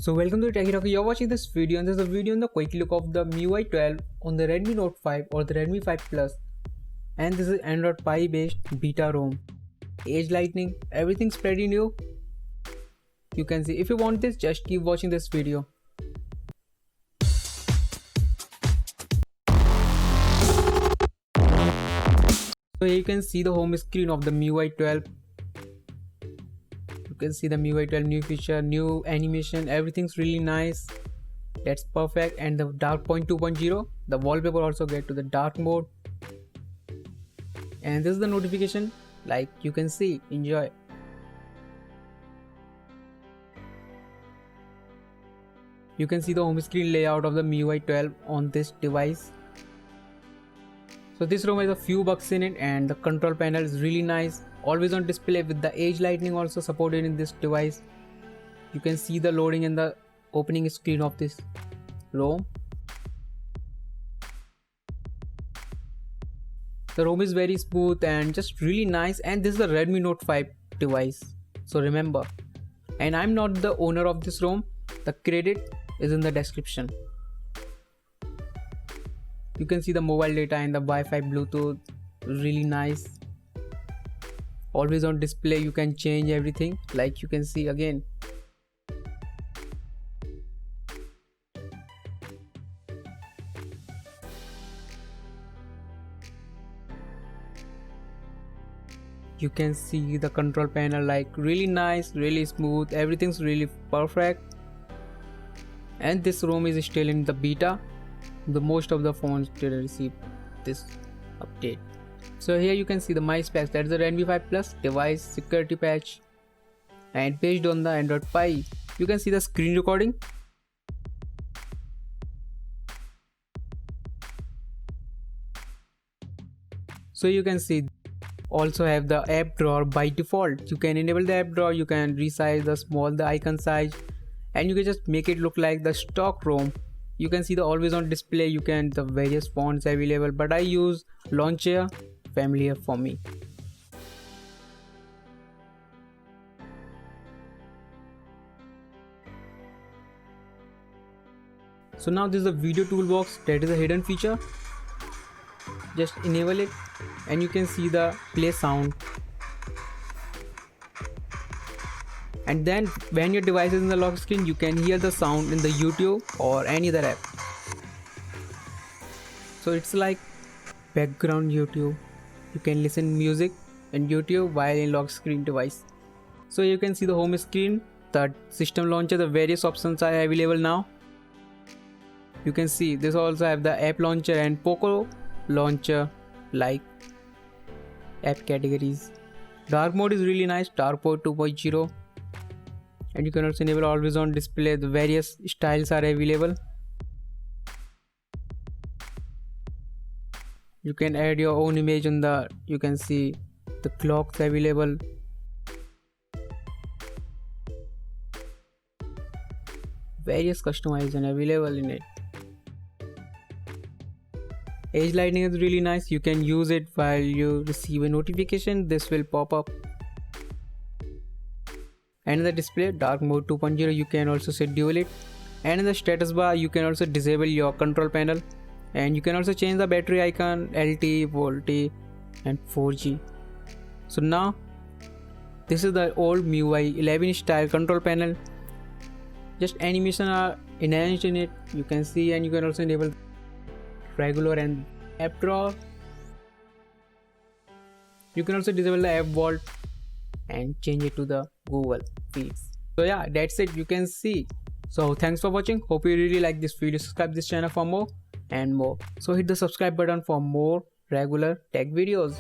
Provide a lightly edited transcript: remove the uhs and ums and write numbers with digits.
So welcome to Techy Roque. You're watching this video and this is a video on the quick look of the Miui 12 on the Redmi Note 5 or the Redmi 5 Plus, and this is Android Pie based beta ROM. Age lightning, everything's pretty new. You can see. If you want this, just keep watching this video. So here you can see the home screen of the Miui 12. You can see the Miui 12 new feature, new animation, everything's really nice. That's perfect. And the dark point 2.0, the wallpaper also get to the dark mode. And this is the notification, like you can see. Enjoy. You can see the home screen layout of the Miui 12 on this device. So this ROM has a few bugs in it and the control panel is really nice. Always on display with the age lightning also supported in this device. You can see the loading and the opening screen of this ROM. The ROM is very smooth and just really nice, and this is the Redmi Note 5 device. So remember, and I'm not the owner of this ROM. The credit is in the description. You can see the mobile data and the Wi-Fi Bluetooth, really nice. Always on display, you can change everything, like you can see again. You can see the control panel, like really nice, really smooth, everything's really perfect. And this ROM is still in the beta. The most of the phones did receive this update. So here you can see the my specs, that's the Redmi 5 Plus device security patch, and based on the Android Pie. You can see the screen recording. So you can see also have the app drawer by default. You can enable the app drawer, you can resize the small the icon size, and you can just make it look like the stock ROM. You can see the always on display, you can the various fonts available, but I use Launcher, familiar for me. So now this is the video toolbox, that is a hidden feature. Just enable it and you can see the play sound. And then when your device is in the lock screen, you can hear the sound in the YouTube or any other app. So it's like background YouTube. You can listen music in YouTube while in lock screen device. So you can see the home screen, the system launcher, the various options are available now. You can see this also have the app launcher and Poco launcher, like app categories. Dark mode is really nice, dark mode 2.0. And you can also enable always on display, the various styles are available. You can add your own image on the, you can see the clocks available. Various customization available in it. Age lightning is really nice, you can use it while you receive a notification, this will pop up. And in the display, dark mode 2.0, you can also schedule it. And in the status bar, you can also disable your control panel. And you can also change the battery icon, LT, VoLTE and 4G. So now, this is the old Miui 11 style control panel. Just animation are enhanced in it, you can see, and you can also enable regular and app drawer. You can also disable the app vault and change it to the Google feeds. So yeah, that's it, you can see. So thanks for watching, hope you really like this video. Subscribe this channel for more and more. So hit the subscribe button for more regular tech videos.